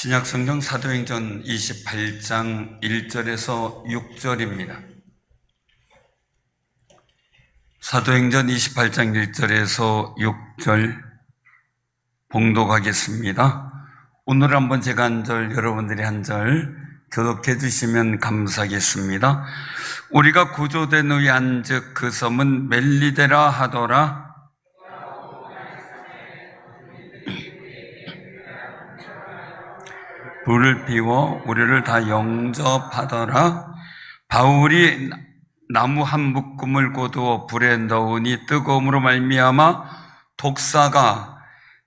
신약성경 사도행전 28장 1절에서 6절입니다. 사도행전 28장 1절에서 6절 봉독하겠습니다. 오늘 한번 제가 한 절, 여러분들이 한 절 교독해 주시면 감사하겠습니다. 우리가 구조된 후에 한즉 그 섬은 멜리데라 하더라. 불을 피워 우리를 다 영접하더라. 바울이 나무 한 묶음을 고두어 불에 넣으니 뜨거움으로 말미암아 독사가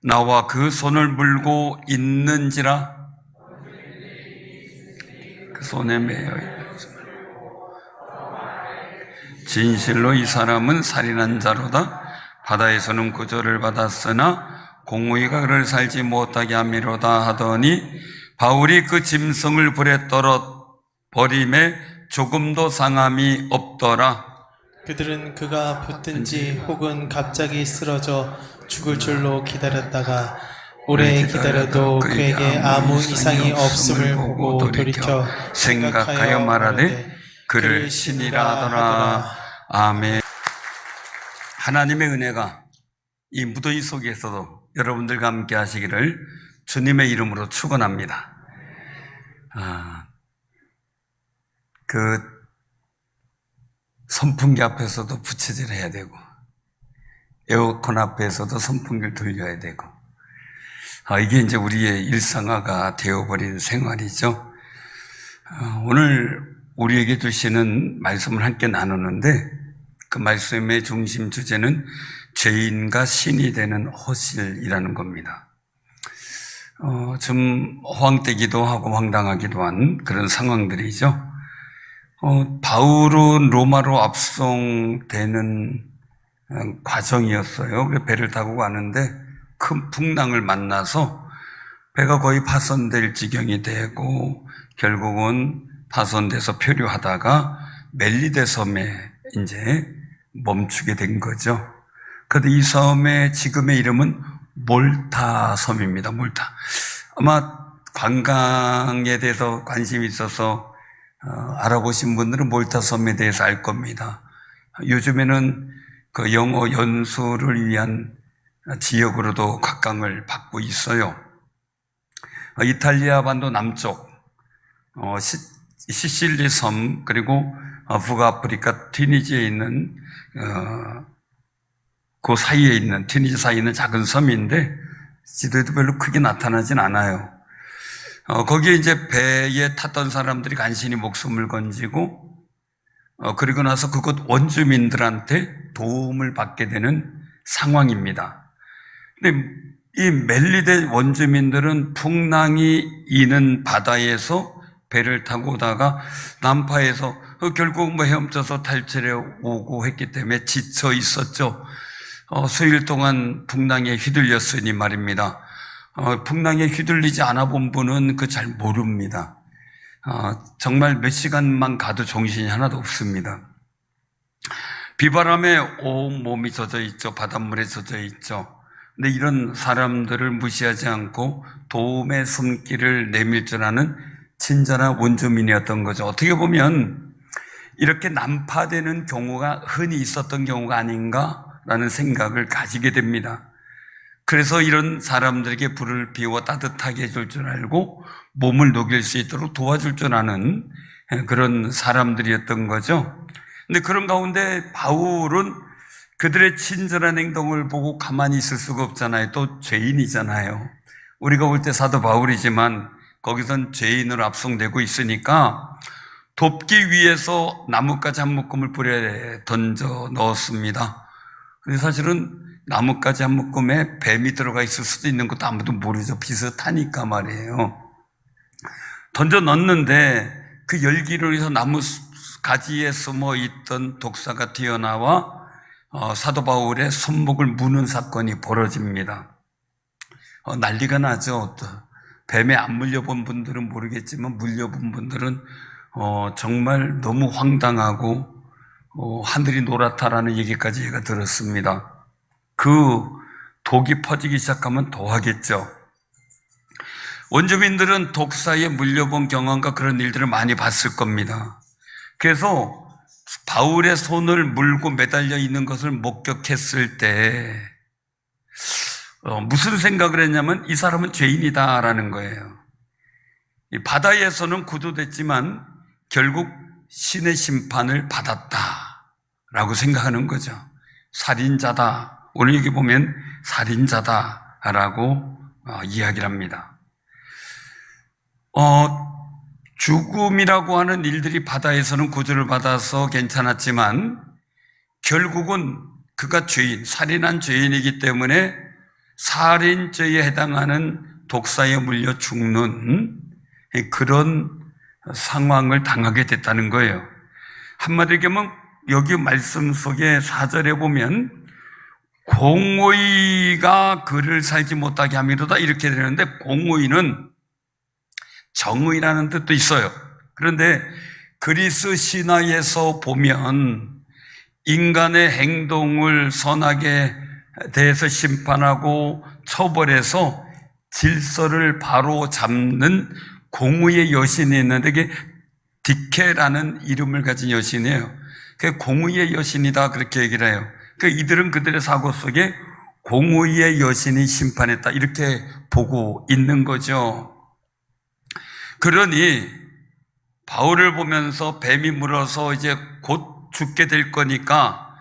나와 그 손을 물고 있는지라. 그 손에 매여 진실로 이 사람은 살인한 자로다. 바다에서는 구조를 받았으나 공의가 그를 살지 못하게 함이로다 하더니 바울이 그 짐승을 불에 떨어 버림에 조금도 상함이 없더라. 그들은 그가 붙든지 혹은 갑자기 쓰러져 죽을 줄로 기다렸다가 오래 기다려도 그에게 아무 이상이 없음을 보고 돌이켜 생각하여 말하되 그를 신이라 하더라. 아멘. 하나님의 은혜가 이 무더위 속에서도 여러분들과 함께 하시기를 주님의 이름으로 축원합니다. 그 선풍기 앞에서도 부채질 해야 되고 에어컨 앞에서도 선풍기를 돌려야 되고 이게 이제 우리의 일상화가 되어버린 생활이죠. 오늘 우리에게 주시는 말씀을 함께 나누는데 그 말씀의 중심 주제는 죄인과 신이 되는 허실이라는 겁니다. 좀 허황되기도 하고 황당하기도 한 그런 상황들이죠. 바울은 로마로 압송되는 과정이었어요. 배를 타고 가는데 큰 풍랑을 만나서 배가 거의 파손될 지경이 되고 결국은 파손돼서 표류하다가 멜리데 섬에 이제 멈추게 된 거죠. 그런데 이 섬의 지금의 이름은 몰타 섬입니다. 몰타. 아마 관광에 대해서 관심이 있어서 알아보신 분들은 몰타 섬에 대해서 알 겁니다. 요즘에는 그 영어 연수를 위한 지역으로도 각광을 받고 있어요. 이탈리아 반도 남쪽 시실리 섬 그리고 북아프리카 튀니지에 있는 그 사이에 있는 튀니지 사이에 있는 작은 섬인데 지도에도 별로 크게 나타나진 않아요. 거기에 이제 배에 탔던 사람들이 간신히 목숨을 건지고 그리고 나서 그곳 원주민들한테 도움을 받게 되는 상황입니다. 근데 이 멜리데 원주민들은 풍랑이 이는 바다에서 배를 타고 오다가 난파해서 결국 헤엄쳐서 탈출해 오고 했기 때문에 지쳐 있었죠. 수일 동안 풍랑에 휘둘렸으니 말입니다. 풍랑에 휘둘리지 않아 본 분은 잘 모릅니다. 정말 몇 시간만 가도 정신이 하나도 없습니다. 비바람에 온 몸이 젖어 있죠. 바닷물에 젖어 있죠. 근데 이런 사람들을 무시하지 않고 도움의 손길을 내밀 줄 아는 친절한 원주민이었던 거죠. 어떻게 보면 이렇게 난파되는 경우가 흔히 있었던 경우가 아닌가라는 생각을 가지게 됩니다. 그래서 이런 사람들에게 불을 피워 따뜻하게 해줄 줄 알고 몸을 녹일 수 있도록 도와줄 줄 아는 그런 사람들이었던 거죠. 근데 그런 가운데 바울은 그들의 친절한 행동을 보고 가만히 있을 수가 없잖아요. 또 죄인이잖아요. 우리가 볼 때 사도 바울이지만 거기선 죄인으로 압송되고 있으니까 돕기 위해서 나뭇가지 한 묶음을 불에 던져 넣었습니다. 근데 사실은 나뭇가지 한 묶음에 뱀이 들어가 있을 수도 있는 것도 아무도 모르죠. 비슷하니까 말이에요. 던져 넣었는데 그 열기로 해서 나무 가지에 숨어 있던 독사가 튀어나와 사도 바울의 손목을 무는 사건이 벌어집니다. 난리가 나죠. 뱀에 안 물려본 분들은 모르겠지만 물려본 분들은 정말 너무 황당하고 하늘이 노랗다라는 얘기까지 제가 들었습니다. 그 독이 퍼지기 시작하면 더 하겠죠. 원주민들은 독사에 물려본 경험과 그런 일들을 많이 봤을 겁니다. 그래서 바울의 손을 물고 매달려 있는 것을 목격했을 때 무슨 생각을 했냐면 이 사람은 죄인이다라는 거예요. 이 바다에서는 구조됐지만 결국 신의 심판을 받았다라고 생각하는 거죠. 살인자다. 오늘 여기 보면 살인자다라고 이야기를 합니다. 죽음이라고 하는 일들이 바다에서는 구조를 받아서 괜찮았지만 결국은 그가 죄인, 살인한 죄인이기 때문에 살인죄에 해당하는 독사에 물려 죽는 그런 상황을 당하게 됐다는 거예요. 한마디로 얘기하면 여기 말씀 속에 4절에 보면 공의가 그를 살지 못하게 함이로다 이렇게 되는데 공의는 정의라는 뜻도 있어요. 그런데 그리스 신화에서 보면 인간의 행동을 선악에 대해서 심판하고 처벌해서 질서를 바로 잡는 공의의 여신이 있는데 그게 디케라는 이름을 가진 여신이에요. 그게 공의의 여신이다 그렇게 얘기를 해요. 그러니까 이들은 그들의 사고 속에 공의의 여신이 심판했다 이렇게 보고 있는 거죠. 그러니 바울을 보면서 뱀이 물어서 이제 곧 죽게 될 거니까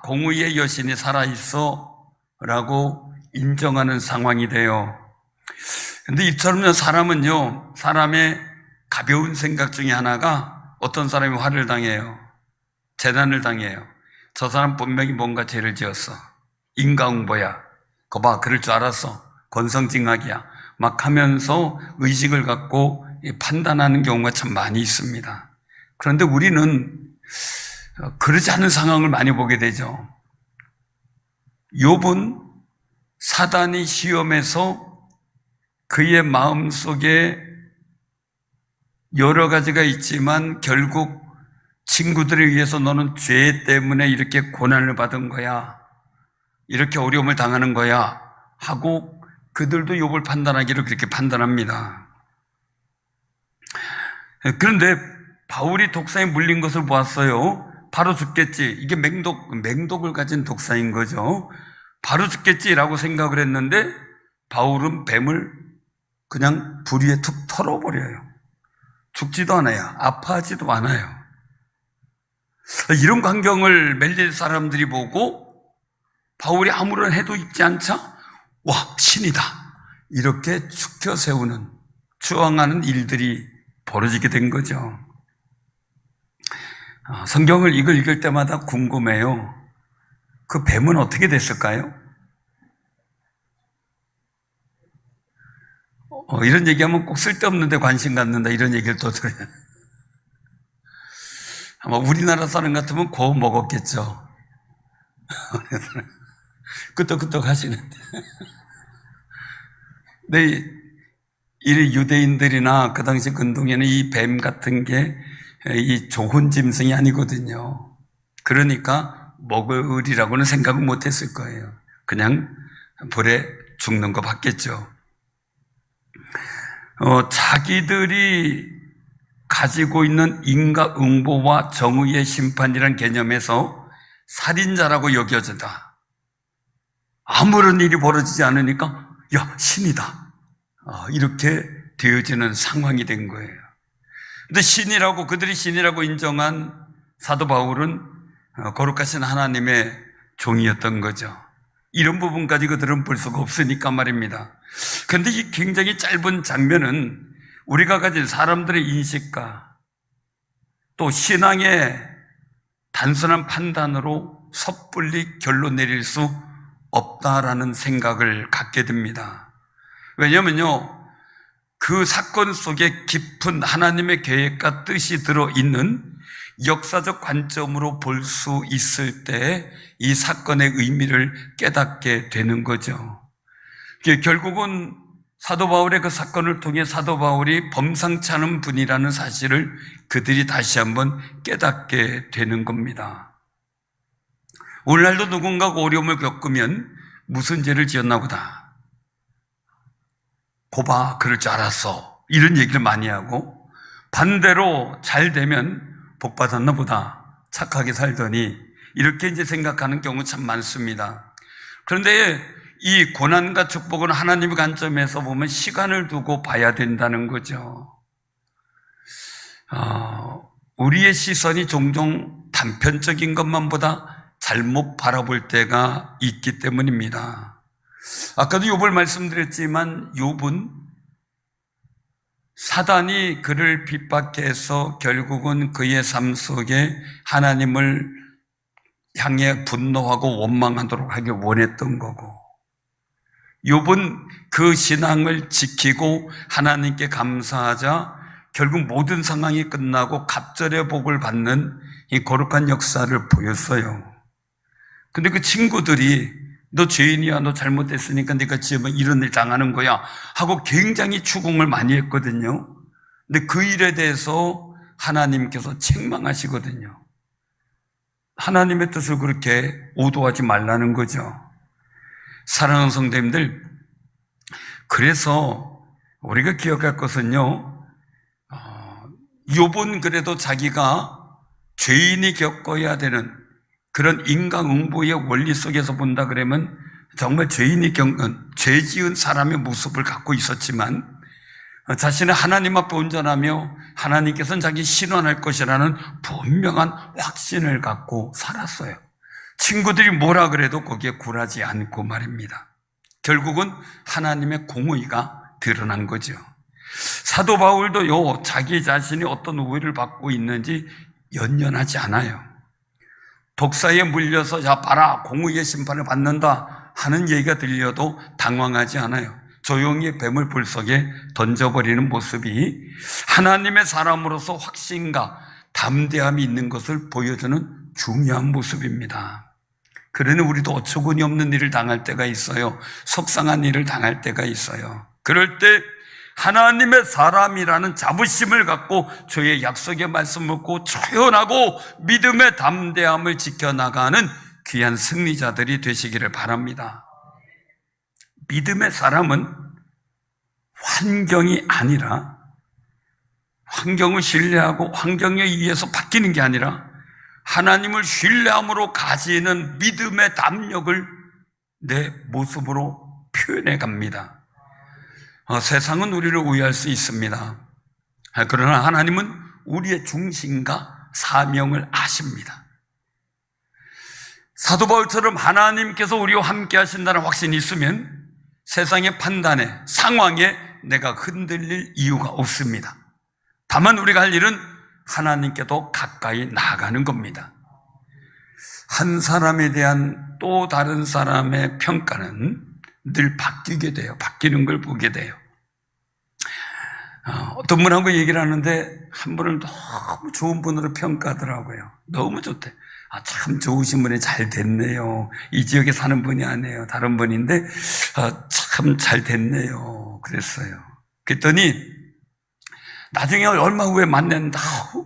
공의의 여신이 살아있어 라고 인정하는 상황이 돼요. 근데 이처럼 사람은요, 사람의 가벼운 생각 중에 하나가 어떤 사람이 화를 당해요. 재난을 당해요. 저 사람 분명히 뭔가 죄를 지었어. 인과응보야. 거 봐, 그럴 줄 알았어. 권성징악이야. 막 하면서 의식을 갖고 판단하는 경우가 참 많이 있습니다. 그런데 우리는 그러지 않은 상황을 많이 보게 되죠. 욥은 사단이 시험해서 그의 마음속에 여러 가지가 있지만 결국 친구들에 의해서 너는 죄 때문에 이렇게 고난을 받은 거야. 이렇게 어려움을 당하는 거야. 하고 그들도 욥을 판단하기로 그렇게 판단합니다. 그런데 바울이 독사에 물린 것을 보았어요. 바로 죽겠지. 이게 맹독을 가진 독사인 거죠. 바로 죽겠지라고 생각을 했는데 바울은 뱀을 그냥 불 위에 툭 털어버려요. 죽지도 않아요. 아파하지도 않아요. 이런 광경을 멜릴 사람들이 보고 바울이 아무런 해도 있지 않자 와, 신이다. 이렇게 축혀 세우는, 추앙하는 일들이 벌어지게 된 거죠. 성경을 읽을 때마다 궁금해요. 그 뱀은 어떻게 됐을까요? 이런 얘기하면 꼭 쓸데없는데 관심 갖는다 이런 얘기를 또 들어요. 아마 우리나라 사람 같으면 구워 먹었겠죠. 끄떡끄떡 하시는데. 근데 이 유대인들이나 그 당시 근동에는 이 뱀 같은 게 이 좋은 짐승이 아니거든요. 그러니까 먹으리라고는 생각을 못 했을 거예요. 그냥 불에 죽는 거 봤겠죠. 자기들이 가지고 있는 인과응보와 정의의 심판이라는 개념에서 살인자라고 여겨진다. 아무런 일이 벌어지지 않으니까 야, 신이다. 이렇게 되어지는 상황이 된 거예요. 근데 그들이 신이라고 인정한 사도 바울은 거룩하신 하나님의 종이었던 거죠. 이런 부분까지 그들은 볼 수가 없으니까 말입니다. 그런데 이 굉장히 짧은 장면은 우리가 가진 사람들의 인식과 또 신앙의 단순한 판단으로 섣불리 결론 내릴 수 없다라는 생각을 갖게 됩니다. 왜냐하면요, 그 사건 속에 깊은 하나님의 계획과 뜻이 들어있는 역사적 관점으로 볼 수 있을 때 이 사건의 의미를 깨닫게 되는 거죠. 결국은 사도 바울의 그 사건을 통해 사도 바울이 범상치 않은 분이라는 사실을 그들이 다시 한번 깨닫게 되는 겁니다. 오늘날도 누군가가 어려움을 겪으면 무슨 죄를 지었나 보다. 고봐, 그럴 줄 알았어, 이런 얘기를 많이 하고, 반대로 잘 되면 복 받았나 보다, 착하게 살더니, 이렇게 이제 생각하는 경우 참 많습니다. 그런데 이 고난과 축복은 하나님의 관점에서 보면 시간을 두고 봐야 된다는 거죠. 우리의 시선이 종종 단편적인 것만 보다 잘못 바라볼 때가 있기 때문입니다. 아까도 욥을 말씀드렸지만 욥은 사단이 그를 핍박해 해서 결국은 그의 삶 속에 하나님을 향해 분노하고 원망하도록 하길 원했던 거고, 욥은 그 신앙을 지키고 하나님께 감사하자 결국 모든 상황이 끝나고 갑절의 복을 받는 이 거룩한 역사를 보였어요. 근데 그 친구들이 너 죄인이야, 너 잘못했으니까 네가 지금 이런 일 당하는 거야 하고 굉장히 추궁을 많이 했거든요. 근데 그 일에 대해서 하나님께서 책망하시거든요. 하나님의 뜻을 그렇게 오도하지 말라는 거죠. 사랑하는 성도님들, 그래서 우리가 기억할 것은요, 욥은 그래도 자기가 죄인이 겪어야 되는 그런 인과응보의 원리 속에서 본다 그러면 정말 죄인이 겪는 죄 지은 사람의 모습을 갖고 있었지만, 자신은 하나님 앞에 온전하며 하나님께서는 자기 신원할 것이라는 분명한 확신을 갖고 살았어요. 친구들이 뭐라 그래도 거기에 굴하지 않고 말입니다. 결국은 하나님의 공의가 드러난 거죠. 사도 바울도요, 자기 자신이 어떤 우위를 받고 있는지 연연하지 않아요. 독사에 물려서 야 봐라, 공의의 심판을 받는다 하는 얘기가 들려도 당황하지 않아요. 조용히 뱀을 불 속에 던져버리는 모습이 하나님의 사람으로서 확신과 담대함이 있는 것을 보여주는 중요한 모습입니다. 그러니 우리도 어처구니 없는 일을 당할 때가 있어요. 속상한 일을 당할 때가 있어요. 그럴 때 하나님의 사람이라는 자부심을 갖고 주의 약속의 말씀을 묻고 초연하고 믿음의 담대함을 지켜나가는 귀한 승리자들이 되시기를 바랍니다. 믿음의 사람은 환경이 아니라, 환경을 신뢰하고 환경에 의해서 바뀌는 게 아니라 하나님을 신뢰함으로 가지는 믿음의 담력을 내 모습으로 표현해 갑니다. 세상은 우리를 오해할 수 있습니다. 그러나 하나님은 우리의 중심과 사명을 아십니다. 사도 바울처럼 하나님께서 우리와 함께 하신다는 확신이 있으면 세상의 판단에, 상황에 내가 흔들릴 이유가 없습니다. 다만 우리가 할 일은 하나님께도 가까이 나아가는 겁니다. 한 사람에 대한 또 다른 사람의 평가는 늘 바뀌게 돼요. 바뀌는 걸 보게 돼요. 어떤 분하고 얘기를 하는데 한 분을 너무 좋은 분으로 평가하더라고요. 너무 좋대. 참 좋으신 분이 잘 됐네요. 이 지역에 사는 분이 아니에요. 다른 분인데 참 잘 됐네요. 그랬어요. 그랬더니 나중에 얼마 후에 만났는데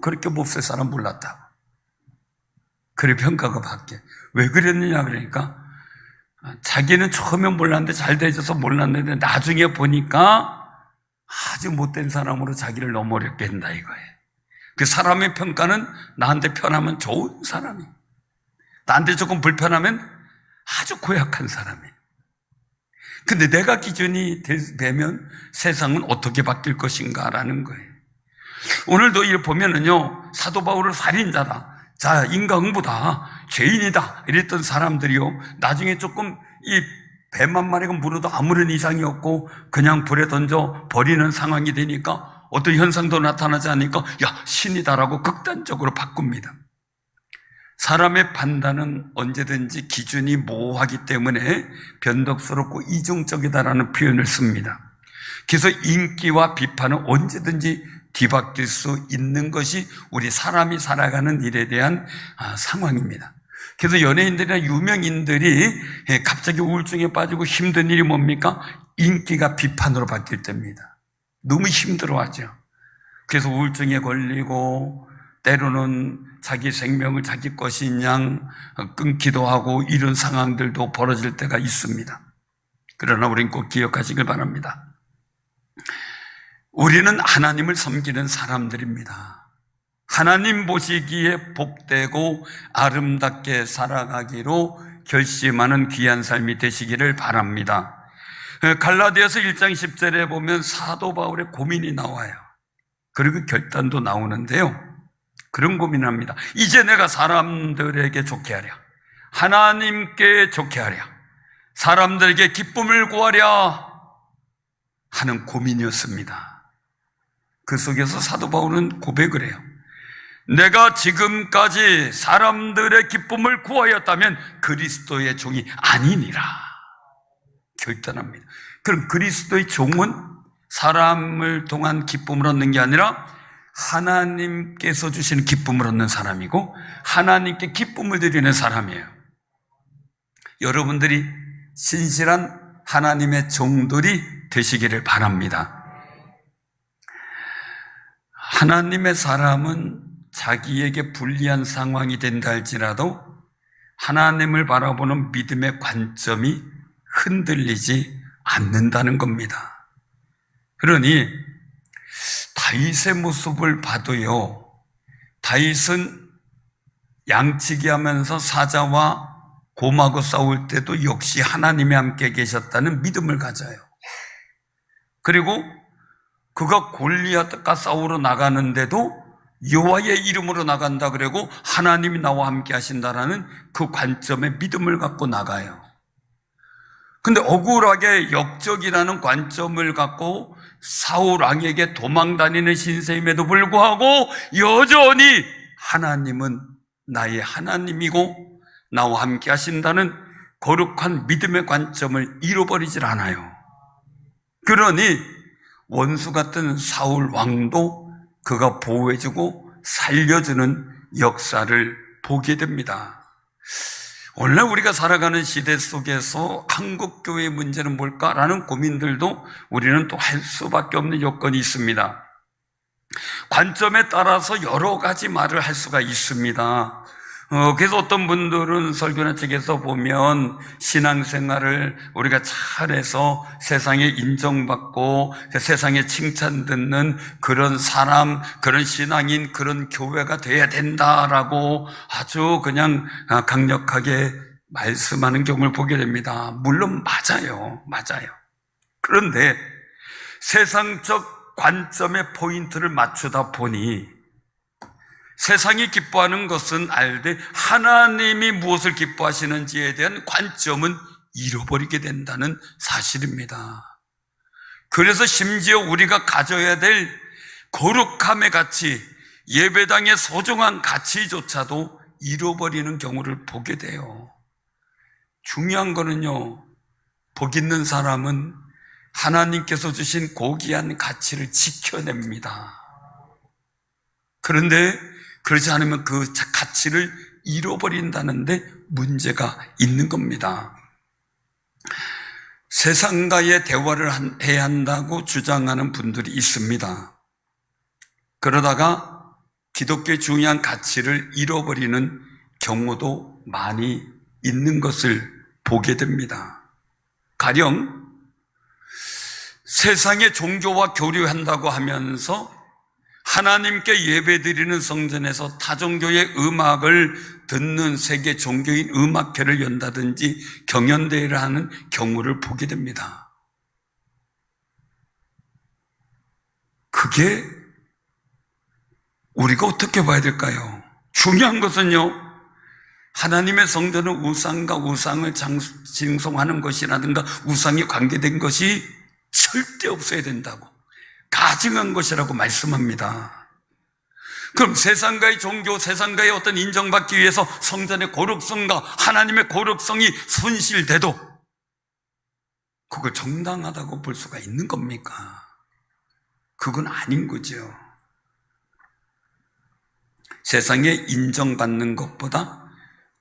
그렇게 몹쓸 사람 몰랐다고. 그래 평가가 바뀌어. 왜 그랬느냐 그러니까 자기는 처음에 몰랐는데 잘 되셔서 몰랐는데 나중에 보니까 아주 못된 사람으로 자기를 너무 어렵게 한다 이거예요. 그 사람의 평가는 나한테 편하면 좋은 사람이, 나한테 조금 불편하면 아주 고약한 사람이에요. 근데 내가 기준이 되면 세상은 어떻게 바뀔 것인가라는 거예요. 오늘도 일 보면은요, 사도 바울을 살인자다, 자, 인과응보다, 죄인이다 이랬던 사람들이요, 나중에 조금 이 뱀 한 마리가 물어도 아무런 이상이 없고 그냥 불에 던져 버리는 상황이 되니까 어떤 현상도 나타나지 않으니까 야, 신이다라고 극단적으로 바꿉니다. 사람의 판단은 언제든지 기준이 모호하기 때문에 변덕스럽고 이중적이다라는 표현을 씁니다. 그래서 인기와 비판은 언제든지 뒤바뀔 수 있는 것이 우리 사람이 살아가는 일에 대한 상황입니다. 그래서 연예인들이나 유명인들이 갑자기 우울증에 빠지고 힘든 일이 뭡니까? 인기가 비판으로 바뀔 때입니다. 너무 힘들어하죠. 그래서 우울증에 걸리고 때로는 자기 생명을 자기 것인 양 끊기도 하고 이런 상황들도 벌어질 때가 있습니다. 그러나 우리는 꼭 기억하시길 바랍니다. 우리는 하나님을 섬기는 사람들입니다. 하나님 보시기에 복되고 아름답게 살아가기로 결심하는 귀한 삶이 되시기를 바랍니다. 갈라디아서 1장 10절에 보면 사도 바울의 고민이 나와요. 그리고 결단도 나오는데요. 그런 고민을 합니다. 이제 내가 사람들에게 좋게 하랴, 하나님께 좋게 하랴, 사람들에게 기쁨을 구하랴 하는 고민이었습니다. 그 속에서 사도 바울은 고백을 해요. 내가 지금까지 사람들의 기쁨을 구하였다면 그리스도의 종이 아니니라 결단합니다. 그럼 그리스도의 종은 사람을 통한 기쁨을 얻는 게 아니라 하나님께서 주시는 기쁨을 얻는 사람이고 하나님께 기쁨을 드리는 사람이에요. 여러분들이 신실한 하나님의 종들이 되시기를 바랍니다. 하나님의 사람은 자기에게 불리한 상황이 된다 할지라도 하나님을 바라보는 믿음의 관점이 흔들리지 않는다는 겁니다. 그러니 다윗의 모습을 봐도요, 다윗은 양치기 하면서 사자와 곰하고 싸울 때도 역시 하나님이 함께 계셨다는 믿음을 가져요. 그리고 그가 골리앗과 싸우러 나가는데도 여호와의 이름으로 나간다 그러고 하나님이 나와 함께 하신다라는 그 관점에 믿음을 갖고 나가요. 근데 억울하게 역적이라는 관점을 갖고 사울 왕에게 도망다니는 신세임에도 불구하고 여전히 하나님은 나의 하나님이고 나와 함께 하신다는 거룩한 믿음의 관점을 잃어버리질 않아요. 그러니 원수 같은 사울 왕도 그가 보호해주고 살려주는 역사를 보게 됩니다. 오늘 우리가 살아가는 시대 속에서 한국교회의 문제는 뭘까라는 고민들도 우리는 또 할 수밖에 없는 요건이 있습니다. 관점에 따라서 여러 가지 말을 할 수가 있습니다. 그래서 어떤 분들은 설교나 책에서 보면 신앙생활을 우리가 잘해서 세상에 인정받고 세상에 칭찬 듣는 그런 사람, 그런 신앙인, 그런 교회가 돼야 된다라고 아주 그냥 강력하게 말씀하는 경우를 보게 됩니다. 물론 맞아요. 그런데 세상적 관점의 포인트를 맞추다 보니 세상이 기뻐하는 것은 알되 하나님이 무엇을 기뻐하시는지에 대한 관점은 잃어버리게 된다는 사실입니다. 그래서 심지어 우리가 가져야 될 거룩함의 가치, 예배당의 소중한 가치조차도 잃어버리는 경우를 보게 돼요. 중요한 거는요, 복 있는 사람은 하나님께서 주신 고귀한 가치를 지켜냅니다. 그런데 그렇지 않으면 그 가치를 잃어버린다는데 문제가 있는 겁니다. 세상과의 대화를 해야 한다고 주장하는 분들이 있습니다. 그러다가 기독교의 중요한 가치를 잃어버리는 경우도 많이 있는 것을 보게 됩니다. 가령 세상의 종교와 교류한다고 하면서 하나님께 예배드리는 성전에서 타종교의 음악을 듣는 세계 종교인 음악회를 연다든지 경연대회를 하는 경우를 보게 됩니다. 그게 우리가 어떻게 봐야 될까요? 중요한 것은요, 하나님의 성전은 우상과 우상을 징송하는 것이라든가 우상이 관계된 것이 절대 없어야 된다고, 가증한 것이라고 말씀합니다. 그럼 세상과의 종교, 세상과의 어떤 인정받기 위해서 성전의 거룩성과 하나님의 거룩성이 손실돼도 그걸 정당하다고 볼 수가 있는 겁니까? 그건 아닌 거죠. 세상에 인정받는 것보다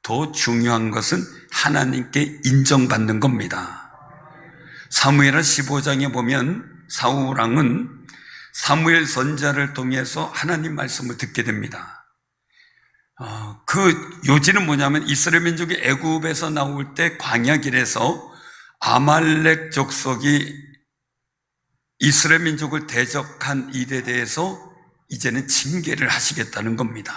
더 중요한 것은 하나님께 인정받는 겁니다. 사무엘하 15장에 보면 사울 왕은 사무엘 선지자를 통해서 하나님 말씀을 듣게 됩니다. 그 요지는 뭐냐면 이스라엘 민족이 애굽에서 나올 때 광야 길에서 아말렉 족속이 이스라엘 민족을 대적한 일에 대해서 이제는 징계를 하시겠다는 겁니다.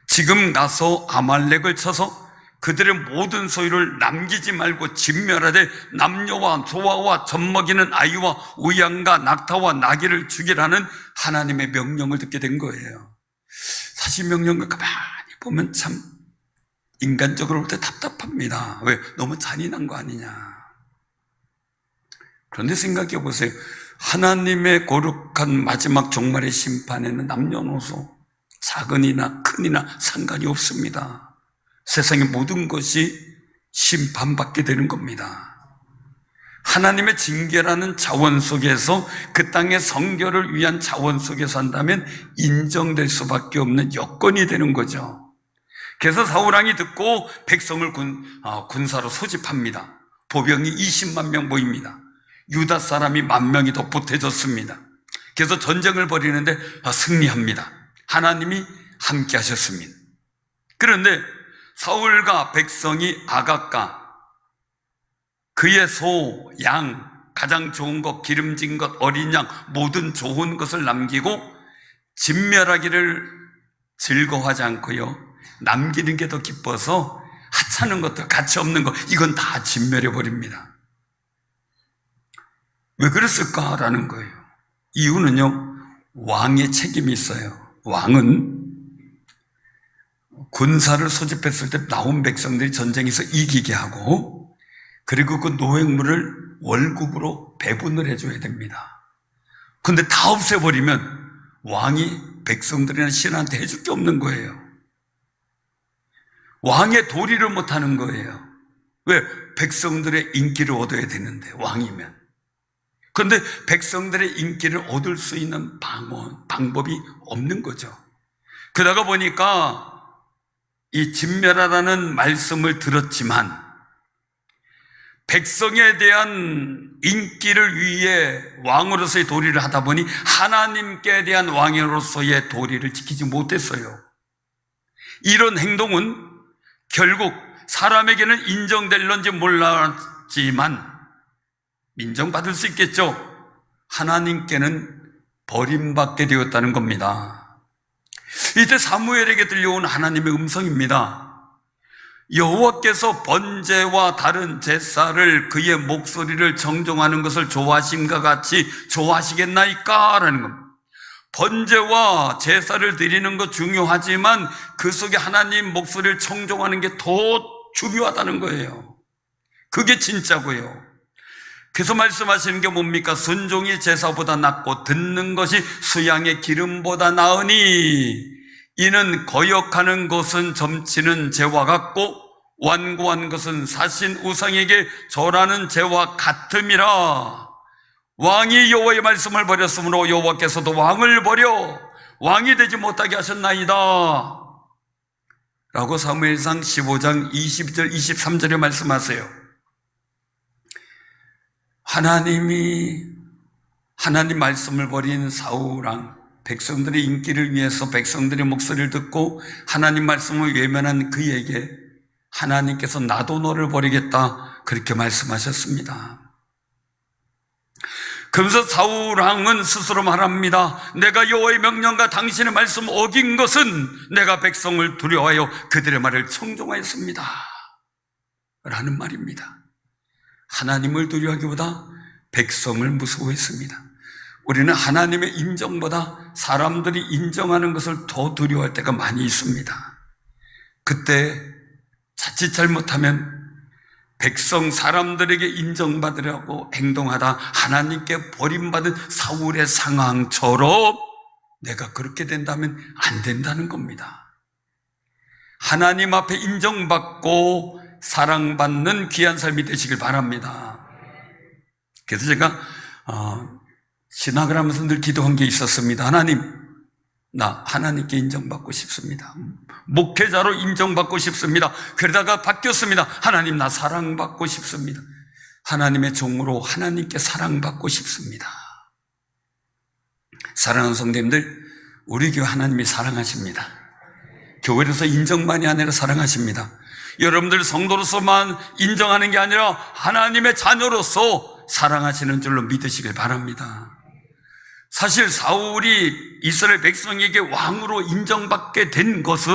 지금 가서 아말렉을 쳐서 그들의 모든 소유를 남기지 말고 진멸하되 남녀와 소아와 젖먹이는 아이와 우양과 낙타와 나귀를 죽이라는 하나님의 명령을 듣게 된 거예요. 사실 명령을 가만히 보면 참 인간적으로 볼 때 답답합니다. 왜? 너무 잔인한 거 아니냐. 그런데 생각해 보세요. 하나님의 거룩한 마지막 종말의 심판에는 남녀노소 작은이나 큰이나 상관이 없습니다. 세상의 모든 것이 심판받게 되는 겁니다. 하나님의 징계라는 자원 속에서 그 땅의 성결을 위한 자원 속에서 한다면 인정될 수밖에 없는 여건이 되는 거죠. 그래서 사울왕이 듣고 백성을 군사로 소집합니다. 보병이 20만 명 모입니다. 유다 사람이 10,000명이 더 보태졌습니다. 그래서 전쟁을 벌이는데 승리합니다. 하나님이 함께 하셨습니다. 그런데 사울과 백성이 아각과 그의 소, 양, 가장 좋은 것, 기름진 것, 어린 양, 모든 좋은 것을 남기고 진멸하기를 즐거워하지 않고요, 남기는 게 더 기뻐서 하찮은 것들, 가치 없는 것, 이건 다 진멸해버립니다. 왜 그랬을까라는 거예요. 이유는요, 왕의 책임이 있어요. 왕은 군사를 소집했을 때 나온 백성들이 전쟁에서 이기게 하고, 그리고 그 노획물을 월급으로 배분을 해줘야 됩니다. 근데 다 없애버리면 왕이 백성들이나 신한테 해줄 게 없는 거예요. 왕의 도리를 못하는 거예요. 왜? 백성들의 인기를 얻어야 되는데, 왕이면. 그런데 백성들의 인기를 얻을 수 있는 방법이 없는 거죠. 그러다가 보니까 이 진멸하라는 말씀을 들었지만 백성에 대한 인기를 위해 왕으로서의 도리를 하다 보니 하나님께 대한 왕으로서의 도리를 지키지 못했어요. 이런 행동은 결국 사람에게는 인정될런지 몰랐지만, 인정받을 수 있겠죠, 하나님께는 버림받게 되었다는 겁니다. 이때 사무엘에게 들려온 하나님의 음성입니다. 여호와께서 번제와 다른 제사를, 그의 목소리를 정정하는 것을 좋아하신가 같이 좋아하시겠나이까? 라는 겁니다. 번제와 제사를 드리는 것 중요하지만 그 속에 하나님 목소리를 청종하는 게 더 중요하다는 거예요. 그게 진짜고요. 그래서 말씀하시는 게 뭡니까? 순종이 제사보다 낫고 듣는 것이 수양의 기름보다 나으니 이는 거역하는 것은 점치는 죄와 같고 완고한 것은 사신 우상에게 절하는 죄와 같음이라. 왕이 여호와의 말씀을 버렸으므로 여호와께서도 왕을 버려 왕이 되지 못하게 하셨나이다 라고 사무엘상 15장 22절 23절에 말씀하세요. 하나님 말씀을 버린 사울왕, 백성들의 인기를 위해서 백성들의 목소리를 듣고 하나님 말씀을 외면한 그에게 하나님께서 나도 너를 버리겠다, 그렇게 말씀하셨습니다. 그러면서 사울왕은 스스로 말합니다. 내가 여호와의 명령과 당신의 말씀 어긴 것은 내가 백성을 두려워하여 그들의 말을 청종하였습니다 라는 말입니다. 하나님을 두려워하기보다 백성을 무서워했습니다. 우리는 하나님의 인정보다 사람들이 인정하는 것을 더 두려워할 때가 많이 있습니다. 그때 자칫 잘못하면 백성 사람들에게 인정받으려고 행동하다 하나님께 버림받은 사울의 상황처럼 내가 그렇게 된다면 안 된다는 겁니다. 하나님 앞에 인정받고 사랑받는 귀한 삶이 되시길 바랍니다. 그래서 제가 신학을 하면서 늘 기도한 게 있었습니다. 하나님, 나 하나님께 인정받고 싶습니다. 목회자로 인정받고 싶습니다. 그러다가 바뀌었습니다. 하나님, 나 사랑받고 싶습니다. 하나님의 종으로 하나님께 사랑받고 싶습니다. 사랑하는 성도님들, 우리 교회 하나님이 사랑하십니다. 교회에서 인정만이 아니라 사랑하십니다. 여러분들 성도로서만 인정하는 게 아니라 하나님의 자녀로서 사랑하시는 줄로 믿으시길 바랍니다. 사실 사울이 이스라엘 백성에게 왕으로 인정받게 된 것은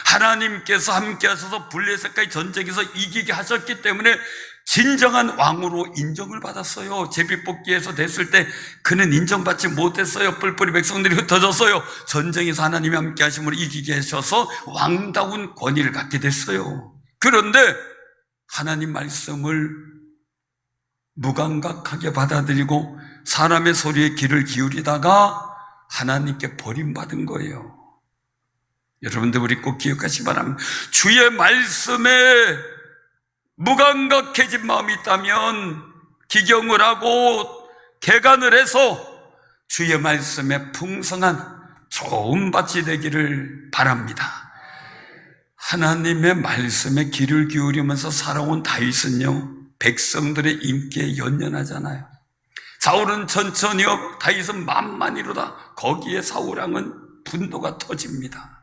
하나님께서 함께 하셔서 블레셋과의 전쟁에서 이기게 하셨기 때문에 진정한 왕으로 인정을 받았어요. 제비뽑기에서 됐을 때 그는 인정받지 못했어요. 뿔뿔이 백성들이 흩어졌어요. 전쟁에서 하나님이 함께 하심으로 이기게 하셔서 왕다운 권위를 갖게 됐어요. 그런데 하나님 말씀을 무감각하게 받아들이고 사람의 소리에 귀를 기울이다가 하나님께 버림받은 거예요. 여러분들 우리 꼭 기억하시기 바랍니다. 주의 말씀에 무감각해진 마음이 있다면 기경을 하고 개간을 해서 주의 말씀에 풍성한 좋은 밭이 되기를 바랍니다. 하나님의 말씀에 귀를 기울이면서 살아온 다윗은요, 백성들의 인기에 연연하잖아요. 사울은 천천히요, 다윗은 만만히로다. 거기에 사울왕은 분노가 터집니다.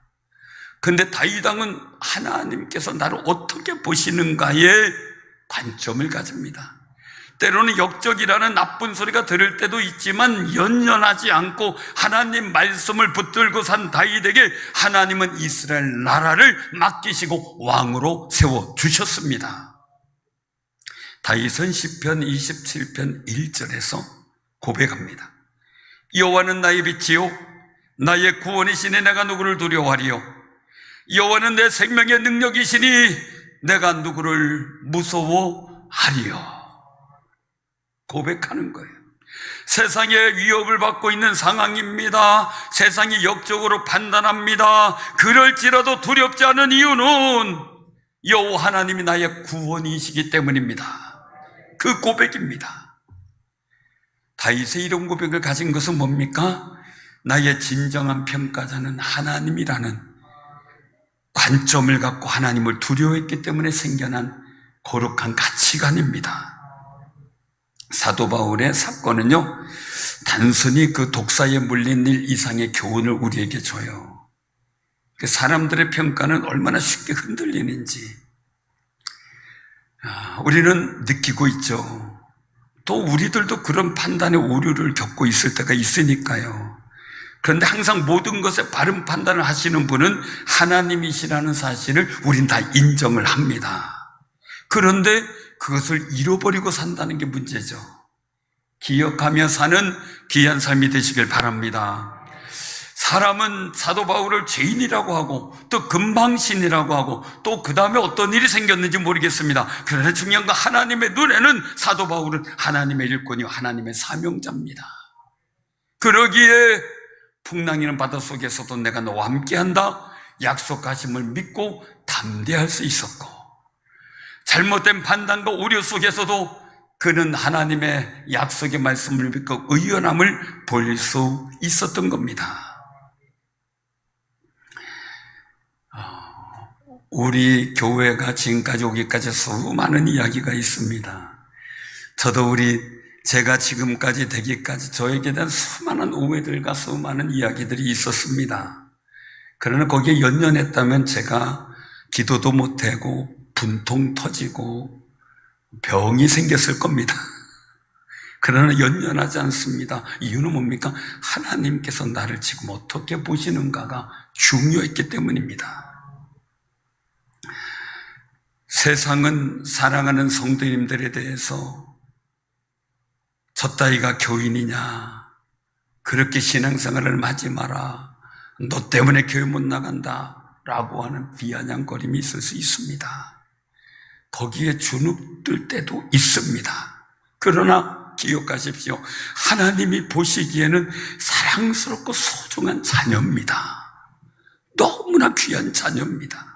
근데 다윗왕은 하나님께서 나를 어떻게 보시는가에 관점을 가집니다. 때로는 역적이라는 나쁜 소리가 들을 때도 있지만 연연하지 않고 하나님 말씀을 붙들고 산 다윗에게 하나님은 이스라엘 나라를 맡기시고 왕으로 세워주셨습니다. 다윗은 시편 27편 1절에서 고백합니다. 여호와는 나의 빛이요 나의 구원이시니 내가 누구를 두려워하리요. 여호와는 내 생명의 능력이시니 내가 누구를 무서워하리요. 고백하는 거예요. 세상에 위협을 받고 있는 상황입니다. 세상이 역적으로 판단합니다. 그럴지라도 두렵지 않은 이유는 여호와 하나님이 나의 구원이시기 때문입니다. 그 고백입니다. 다윗의 이런 고백을 가진 것은 뭡니까? 나의 진정한 평가자는 하나님이라는 관점을 갖고 하나님을 두려워했기 때문에 생겨난 거룩한 가치관입니다. 사도 바울의 사건은요, 단순히 그 독사에 물린 일 이상의 교훈을 우리에게 줘요. 사람들의 평가는 얼마나 쉽게 흔들리는지 우리는 느끼고 있죠. 또 우리들도 그런 판단의 오류를 겪고 있을 때가 있으니까요. 그런데 항상 모든 것에 바른 판단을 하시는 분은 하나님이시라는 사실을 우린 다 인정을 합니다. 그런데 그것을 잃어버리고 산다는 게 문제죠. 기억하며 사는 귀한 삶이 되시길 바랍니다. 사람은 사도 바울을 죄인이라고 하고 또 금방신이라고 하고 또 그 다음에 어떤 일이 생겼는지 모르겠습니다. 그러나 중요한 건 하나님의 눈에는 사도 바울은 하나님의 일꾼이요 하나님의 사명자입니다. 그러기에 풍랑이는 바다 속에서도 내가 너와 함께한다 약속하심을 믿고 담대할 수 있었고, 잘못된 판단과 오류 속에서도 그는 하나님의 약속의 말씀을 믿고 의연함을 보일 수 있었던 겁니다. 우리 교회가 지금까지 오기까지 수많은 이야기가 있습니다. 저도 제가 지금까지 되기까지 저에게 대한 수많은 오해들과 수많은 이야기들이 있었습니다. 그러나 거기에 연연했다면 제가 기도도 못하고 분통 터지고 병이 생겼을 겁니다. 그러나 연연하지 않습니다. 이유는 뭡니까? 하나님께서 나를 지금 어떻게 보시는가가 중요했기 때문입니다. 세상은 사랑하는 성도님들에 대해서 저 따위가 교인이냐, 그렇게 신앙생활을 하지 마라, 너 때문에 교회 못 나간다 라고 하는 비아냥거림이 있을 수 있습니다. 거기에 주눅들 때도 있습니다. 그러나 기억하십시오. 하나님이 보시기에는 사랑스럽고 소중한 자녀입니다. 너무나 귀한 자녀입니다.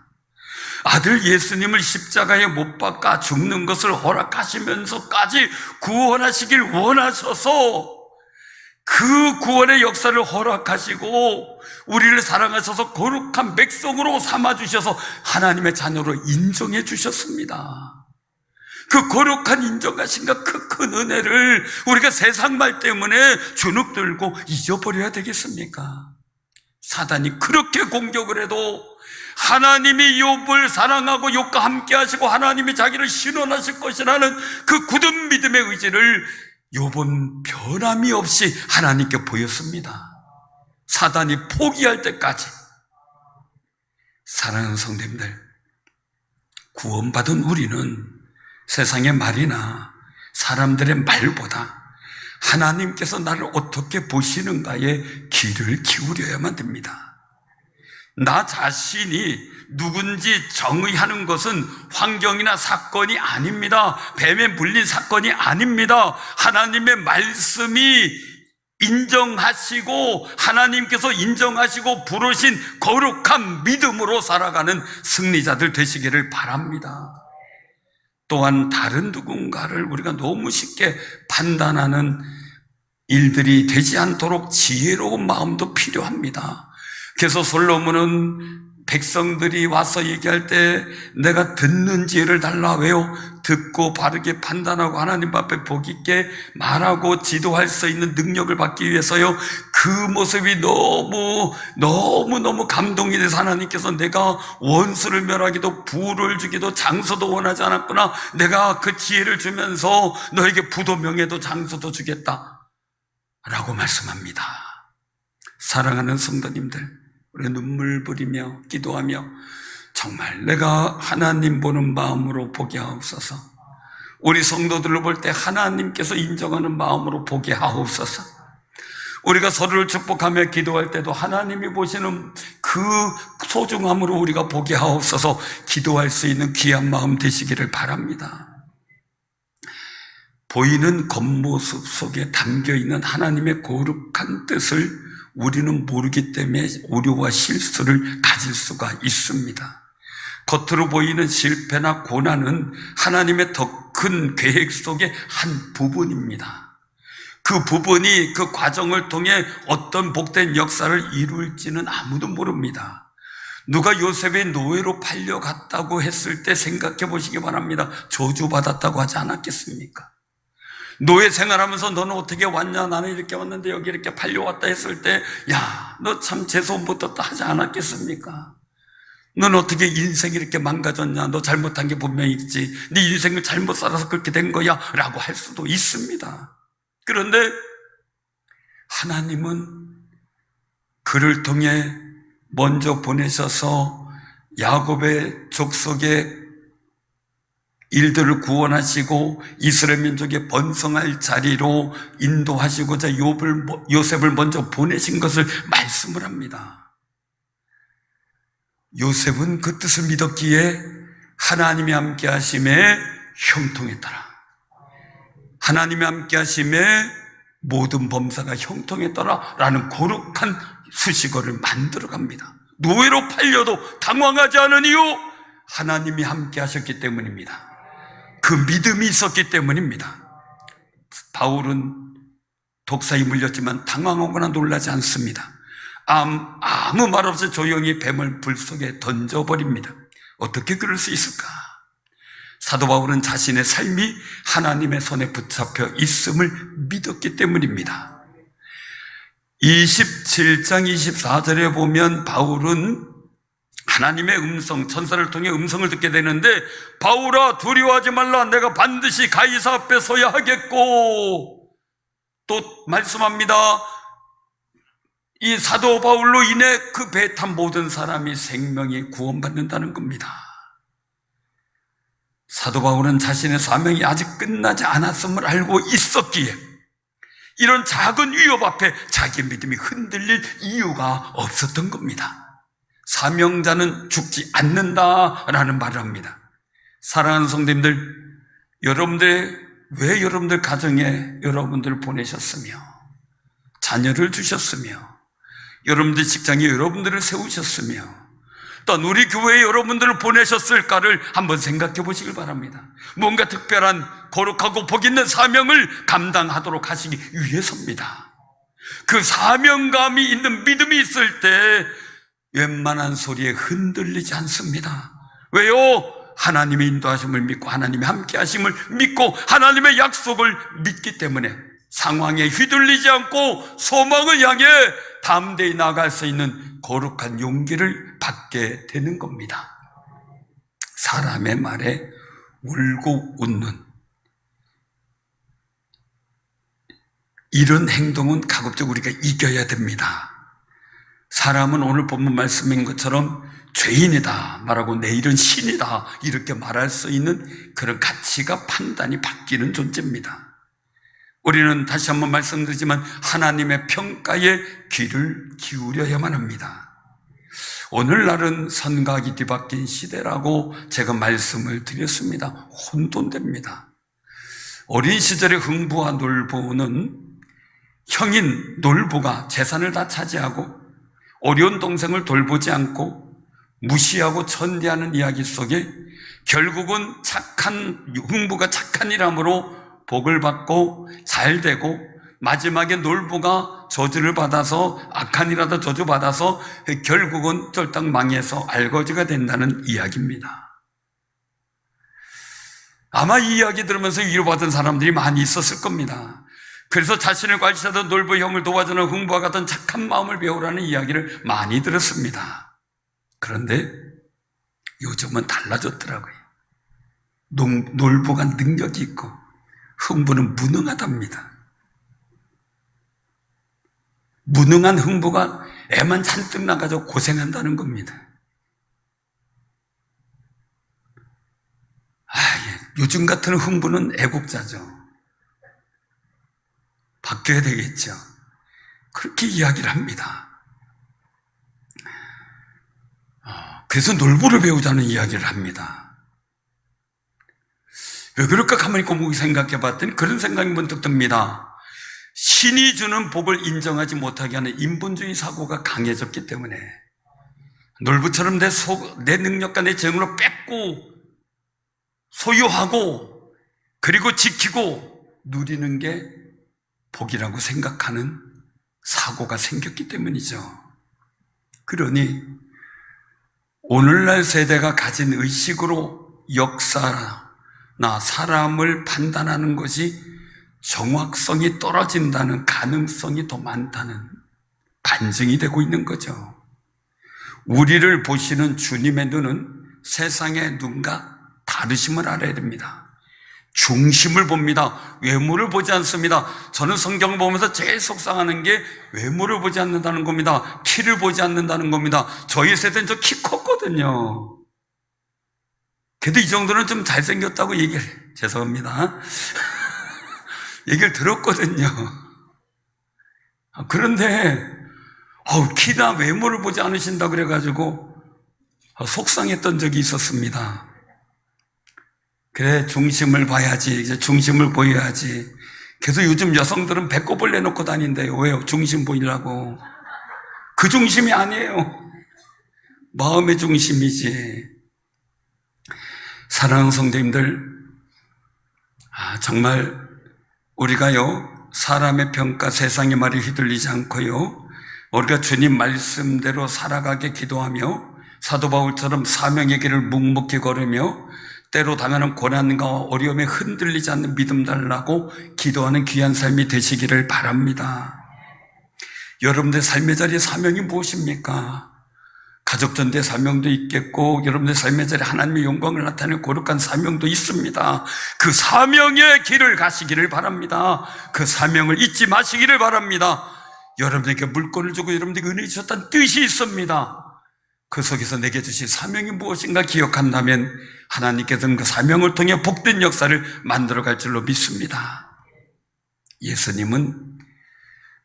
아들 예수님을 십자가에 못 박아 죽는 것을 허락하시면서까지 구원하시길 원하셔서 그 구원의 역사를 허락하시고 우리를 사랑하셔서 거룩한 백성으로 삼아주셔서 하나님의 자녀로 인정해 주셨습니다. 그 거룩한 인정하신가 그 큰 은혜를 우리가 세상 말 때문에 주눅 들고 잊어버려야 되겠습니까? 사단이 그렇게 공격을 해도 하나님이 욥을 사랑하고 욥과 함께 하시고 하나님이 자기를 신원하실 것이라는 그 굳은 믿음의 의지를 욥은 변함이 없이 하나님께 보였습니다. 사단이 포기할 때까지. 사랑하는 성도님들, 구원받은 우리는 세상의 말이나 사람들의 말보다 하나님께서 나를 어떻게 보시는가에 귀를 기울여야만 됩니다. 나 자신이 누군지 정의하는 것은 환경이나 사건이 아닙니다. 뱀에 물린 사건이 아닙니다. 하나님의 말씀이 인정하시고 하나님께서 인정하시고 부르신 거룩한 믿음으로 살아가는 승리자들 되시기를 바랍니다. 또한 다른 누군가를 우리가 너무 쉽게 판단하는 일들이 되지 않도록 지혜로운 마음도 필요합니다. 그래서 솔로몬은 백성들이 와서 얘기할 때 내가 듣는 지혜를 달라. 왜요? 듣고 바르게 판단하고 하나님 앞에 복 있게 말하고 지도할 수 있는 능력을 받기 위해서요. 그 모습이 너무 감동이 돼서 하나님께서 내가 원수를 멸하기도 부를 주기도 장소도 원하지 않았구나. 내가 그 지혜를 주면서 너에게 부도 명예도 장소도 주겠다 라고 말씀합니다. 사랑하는 성도님들, 우리 눈물 뿌리며 기도하며 정말 내가 하나님 보는 마음으로 보게 하옵소서. 우리 성도들을 볼 때 하나님께서 인정하는 마음으로 보게 하옵소서. 우리가 서로를 축복하며 기도할 때도 하나님이 보시는 그 소중함으로 우리가 보게 하옵소서. 기도할 수 있는 귀한 마음 되시기를 바랍니다. 보이는 겉모습 속에 담겨있는 하나님의 거룩한 뜻을 우리는 모르기 때문에 오류와 실수를 가질 수가 있습니다. 겉으로 보이는 실패나 고난은 하나님의 더 큰 계획 속의 한 부분입니다. 그 부분이 그 과정을 통해 어떤 복된 역사를 이룰지는 아무도 모릅니다. 누가 요셉의 노예로 팔려갔다고 했을 때 생각해 보시기 바랍니다. 저주받았다고 하지 않았겠습니까? 노예 생활하면서 너는 어떻게 왔냐? 나는 이렇게 왔는데 여기 이렇게 팔려왔다 했을 때 야, 너 참 재수 못 뒀다 하지 않았겠습니까? 넌 어떻게 인생이 이렇게 망가졌냐? 너 잘못한 게 분명히 있지. 네 인생을 잘못 살아서 그렇게 된 거야 라고 할 수도 있습니다. 그런데 하나님은 그를 통해 먼저 보내셔서 야곱의 족속의 일들을 구원하시고 이스라엘 민족의 번성할 자리로 인도하시고자 요셉을 먼저 보내신 것을 말씀을 합니다. 요셉은 그 뜻을 믿었기에 하나님이 함께 하심에 형통했더라. 하나님이 함께 하심에 모든 범사가 형통했더라 라는 거룩한 수식어를 만들어 갑니다. 노예로 팔려도 당황하지 않은 이유, 하나님이 함께 하셨기 때문입니다. 그 믿음이 있었기 때문입니다. 바울은 독사에 물렸지만 당황하거나 놀라지 않습니다. 아무 말 없이 조용히 뱀을 불 속에 던져버립니다. 어떻게 그럴 수 있을까? 사도 바울은 자신의 삶이 하나님의 손에 붙잡혀 있음을 믿었기 때문입니다. 27장 24절에 보면 바울은 하나님의 음성, 천사를 통해 음성을 듣게 되는데 바울아 두려워하지 말라. 내가 반드시 가이사 앞에 서야 하겠고, 또 말씀합니다. 이 사도 바울로 인해 그 배 탄 모든 사람이 생명이 구원받는다는 겁니다. 사도 바울은 자신의 사명이 아직 끝나지 않았음을 알고 있었기에 이런 작은 위협 앞에 자기 믿음이 흔들릴 이유가 없었던 겁니다. 사명자는 죽지 않는다라는 말을 합니다. 사랑하는 성도님들, 왜 여러분들 가정에 여러분들을 보내셨으며 자녀를 주셨으며 여러분들 직장에 여러분들을 세우셨으며 또한 우리 교회에 여러분들을 보내셨을까를 한번 생각해 보시길 바랍니다. 뭔가 특별한 거룩하고 복 있는 사명을 감당하도록 하시기 위해서입니다. 그 사명감이 있는 믿음이 있을 때 웬만한 소리에 흔들리지 않습니다. 왜요? 하나님의 인도하심을 믿고 하나님의 함께 하심을 믿고 하나님의 약속을 믿기 때문에 상황에 휘둘리지 않고 소망을 향해 담대히 나아갈 수 있는 거룩한 용기를 받게 되는 겁니다. 사람의 말에 울고 웃는 이런 행동은 가급적 우리가 이겨야 됩니다. 사람은 오늘 본문 말씀인 것처럼 죄인이다 말하고 내일은 신이다 이렇게 말할 수 있는 그런 가치가 판단이 바뀌는 존재입니다. 우리는 다시 한번 말씀드리지만 하나님의 평가에 귀를 기울여야만 합니다. 오늘날은 선각이 뒤바뀐 시대라고 제가 말씀을 드렸습니다. 혼돈됩니다. 어린 시절의 흥부와 놀부는 형인 놀부가 재산을 다 차지하고 어려운 동생을 돌보지 않고 무시하고 천대하는 이야기 속에 결국은 흥부가 착한 일함으로 복을 받고 잘 되고 마지막에 놀부가 저주를 받아서 악한 일하다 저주받아서 결국은 쫄딱 망해서 알거지가 된다는 이야기입니다. 아마 이 이야기 들으면서 위로받은 사람들이 많이 있었을 겁니다. 그래서 자신을 괄시하던 놀부 형을 도와주는 흥부와 같은 착한 마음을 배우라는 이야기를 많이 들었습니다. 그런데 요즘은 달라졌더라고요. 놀부가 능력이 있고 흥부는 무능하답니다. 무능한 흥부가 애만 잔뜩 나가지고 고생한다는 겁니다. 요즘 같은 흥부는 애국자죠. 바뀌어야 되겠죠. 그렇게 이야기를 합니다. 그래서 놀부를 배우자는 이야기를 합니다. 왜 그럴까 가만히 곰곰이 생각해 봤더니 그런 생각이 문득 듭니다. 신이 주는 복을 인정하지 못하게 하는 인본주의 사고가 강해졌기 때문에 놀부처럼 내 능력과 내 재능으로 뺏고 소유하고 그리고 지키고 누리는 게 복이라고 생각하는 사고가 생겼기 때문이죠. 그러니 오늘날 세대가 가진 의식으로 역사나 사람을 판단하는 것이 정확성이 떨어진다는 가능성이 더 많다는 반증이 되고 있는 거죠. 우리를 보시는 주님의 눈은 세상의 눈과 다르심을 알아야 됩니다. 중심을 봅니다. 외모를 보지 않습니다. 저는 성경을 보면서 제일 속상하는 게 외모를 보지 않는다는 겁니다. 키를 보지 않는다는 겁니다. 저희 세대는 저 키 컸거든요. 그래도 이 정도는 좀 잘생겼다고 죄송합니다. 얘기를 들었거든요. 그런데 키나 외모를 보지 않으신다 그래가지고 속상했던 적이 있었습니다. 그래, 중심을 봐야지, 이제 중심을 보여야지. 그래서 요즘 여성들은 배꼽을 내놓고 다닌대요. 왜요? 중심 보이려고. 그 중심이 아니에요. 마음의 중심이지. 사랑하는 성도님들, 정말 우리가요, 사람의 평가, 세상의 말에 휘둘리지 않고요, 우리가 주님 말씀대로 살아가게 기도하며 사도 바울처럼 사명의 길을 묵묵히 걸으며 때로 당하는 고난과 어려움에 흔들리지 않는 믿음 달라고 기도하는 귀한 삶이 되시기를 바랍니다. 여러분들 삶의 자리에 사명이 무엇입니까? 가족전대 사명도 있겠고 여러분들 삶의 자리에 하나님의 영광을 나타내는 거룩한 사명도 있습니다. 그 사명의 길을 가시기를 바랍니다. 그 사명을 잊지 마시기를 바랍니다. 여러분에게 물건을 주고 여러분에게 은혜 주셨다는 뜻이 있습니다. 그 속에서 내게 주신 사명이 무엇인가 기억한다면 하나님께서는 그 사명을 통해 복된 역사를 만들어갈 줄로 믿습니다. 예수님은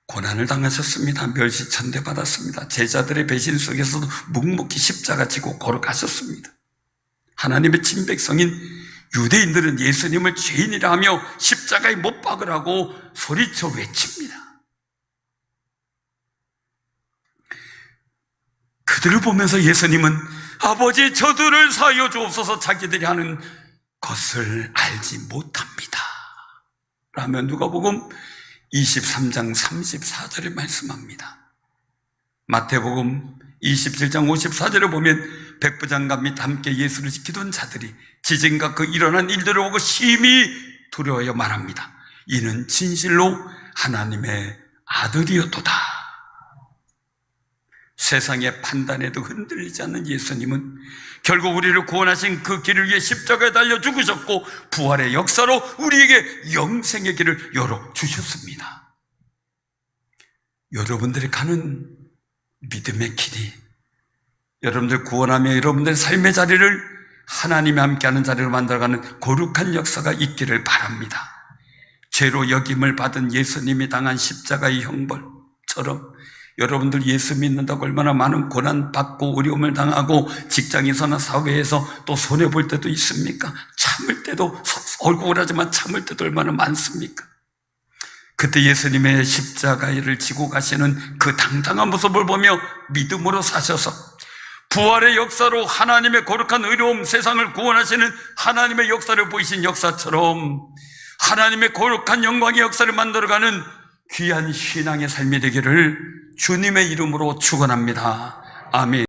고난을 당하셨습니다. 멸시천대 받았습니다. 제자들의 배신 속에서도 묵묵히 십자가 지고 걸어가셨습니다. 하나님의 친백성인 유대인들은 예수님을 죄인이라 하며 십자가에 못 박으라고 소리쳐 외칩니다. 그들을 보면서 예수님은 아버지 저들을 사하여 주옵소서 자기들이 하는 것을 알지 못합니다 라며 누가복음 23장 34절에 말씀합니다. 마태복음 27장 54절에 보면 백부장과 및 함께 예수를 지키던 자들이 지진과 그 일어난 일들을 보고 심히 두려워하여 말합니다. 이는 진실로 하나님의 아들이었도다. 세상의 판단에도 흔들리지 않는 예수님은 결국 우리를 구원하신 그 길을 위해 십자가에 달려 죽으셨고 부활의 역사로 우리에게 영생의 길을 열어주셨습니다. 여러분들이 가는 믿음의 길이, 여러분들 구원하며 여러분들의 삶의 자리를 하나님이 함께하는 자리로 만들어가는 거룩한 역사가 있기를 바랍니다. 죄로 역임을 받은 예수님이 당한 십자가의 형벌처럼 여러분들 예수 믿는다고 얼마나 많은 고난받고 어려움을 당하고 직장에서나 사회에서 또 손해볼 때도 있습니까? 참을 때도 억울하지만 참을 때도 얼마나 많습니까? 그때 예수님의 십자가를 지고 가시는 그 당당한 모습을 보며 믿음으로 사셔서 부활의 역사로 하나님의 거룩한 의로움, 세상을 구원하시는 하나님의 역사를 보이신 역사처럼 하나님의 거룩한 영광의 역사를 만들어가는 귀한 신앙의 삶이 되기를 주님의 이름으로 축원합니다. 아멘.